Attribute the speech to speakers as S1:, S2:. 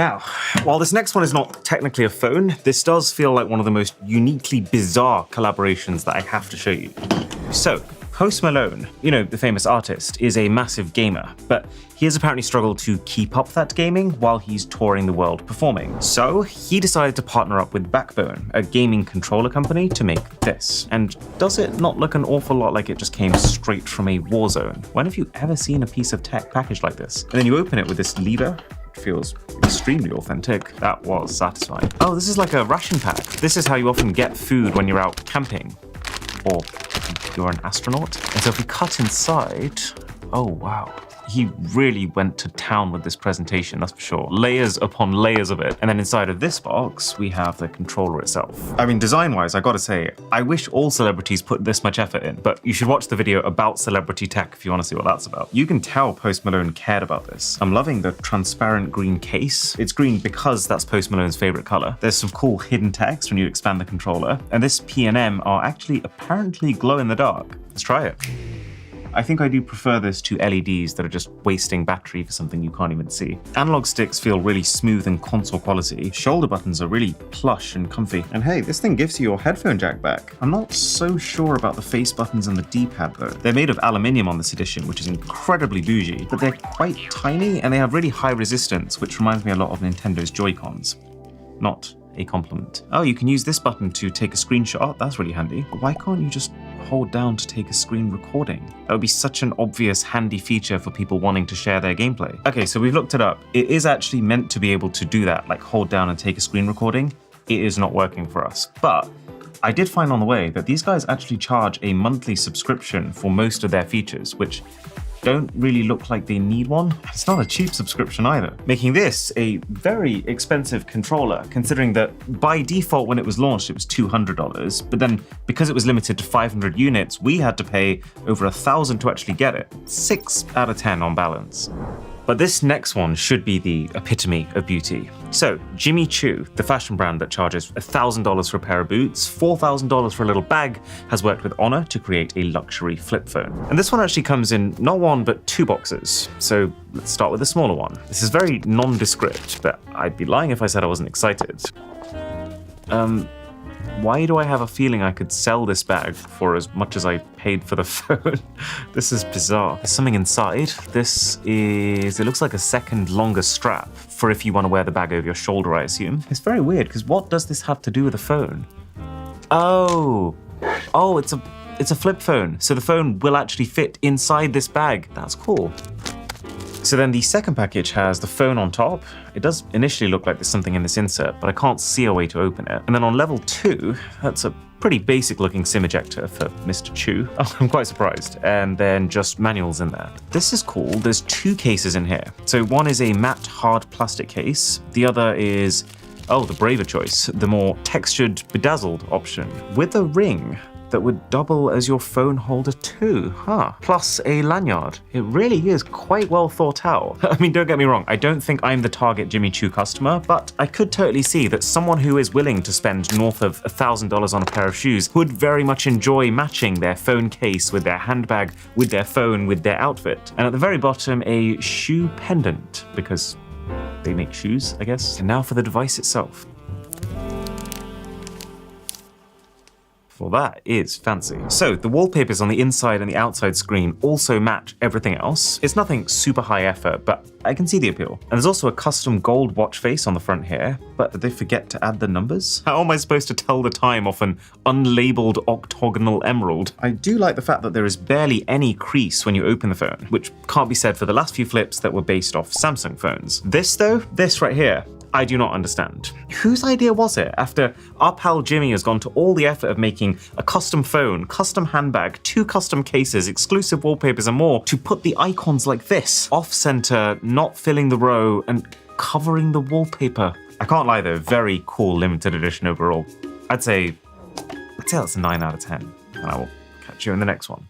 S1: Now, while this next one is not technically a phone, this does feel like one of the most uniquely bizarre collaborations that I have to show you. So, Post Malone, you know, the famous artist, is a massive gamer, but he has apparently struggled to keep up that gaming while he's touring the world performing. So he decided to partner up with Backbone, a gaming controller company, to make this. And does it not look an awful lot like it just came straight from a war zone? When have you ever seen a piece of tech packaged like this? And then you open it with this lever. It feels extremely authentic. That was satisfying. Oh, this is like a ration pack. This is how you often get food when you're out camping. Or you're an astronaut. And so if we cut inside, oh wow. He really went to town with this presentation, that's for sure. Layers upon layers of it. And then inside of this box, we have the controller itself. I mean, design-wise, I gotta say, I wish all celebrities put this much effort in, but you should watch the video about celebrity tech if you wanna see what that's about. You can tell Post Malone cared about this. I'm loving the transparent green case. It's green because that's Post Malone's favorite color. There's some cool hidden text when you expand the controller, and this P&M are actually apparently glow in the dark. Let's try it. I think I do prefer this to LEDs that are just wasting battery for something you can't even see. Analog sticks feel really smooth and console quality. Shoulder buttons are really plush and comfy. And hey, this thing gives you your headphone jack back. I'm not so sure about the face buttons and the D-pad though. They're made of aluminium on this edition, which is incredibly bougie, but they're quite tiny and they have really high resistance, which reminds me a lot of Nintendo's Joy-Cons. Not a compliment. Oh, you can use this button to take a screenshot. That's really handy. But why can't you just hold down to take a screen recording? That would be such an obvious handy feature for people wanting to share their gameplay. Okay, so we've looked it up. It is actually meant to be able to do that, like hold down and take a screen recording. It is not working for us. But I did find on the way that these guys actually charge a monthly subscription for most of their features, which don't really look like they need one. It's not a cheap subscription either, making this a very expensive controller, considering that by default when it was launched it was $200, but then because it was limited to 500 units, we had to pay over $1,000 to actually get it. 6 out of 10 on balance. But this next one should be the epitome of beauty. So, Jimmy Choo, the fashion brand that charges $1,000 for a pair of boots, $4,000 for a little bag, has worked with Honor to create a luxury flip phone. And this one actually comes in not one, but 2 boxes. So let's start with the smaller one. This is very nondescript, but I'd be lying if I said I wasn't excited. Why do I have a feeling I could sell this bag for as much as I paid for the phone? This is bizarre. There's something inside. This is, it looks like a second longer strap for if you want to wear the bag over your shoulder, I assume. It's very weird, because what does this have to do with the phone? Oh, it's a flip phone. So the phone will actually fit inside this bag. That's cool. So then the second package has the phone on top. It does initially look like there's something in this insert, but I can't see a way to open it. And then on level 2, that's a pretty basic looking SIM ejector for Mr. Choo. Oh, I'm quite surprised. And then just manuals in there. This is cool. There's 2 cases in here. So one is a matte hard plastic case. The other is, oh, the braver choice, the more textured bedazzled option with a ring that would double as your phone holder too, plus a lanyard. It really is quite well thought out. I mean, don't get me wrong, I don't think I'm the target Jimmy Choo customer, but I could totally see that someone who is willing to spend north of $1,000 on a pair of shoes would very much enjoy matching their phone case with their handbag, with their phone, with their outfit. And at the very bottom, a shoe pendant, because they make shoes, I guess. And now for the device itself. Well, that is fancy. So the wallpapers on the inside and the outside screen also match everything else. It's nothing super high effort, but I can see the appeal. And there's also a custom gold watch face on the front here, but did they forget to add the numbers? How am I supposed to tell the time off an unlabeled octagonal emerald? I do like the fact that there is barely any crease when you open the phone, which can't be said for the last few flips that were based off Samsung phones. This though, this right here, I do not understand. Whose idea was it after our pal Jimmy has gone to all the effort of making a custom phone, custom handbag, 2 custom cases, exclusive wallpapers and more to put the icons like this, off-center, not filling the row and covering the wallpaper. I can't lie though, very cool limited edition overall. I'd say that's a 9 out of 10 and I will catch you in the next one.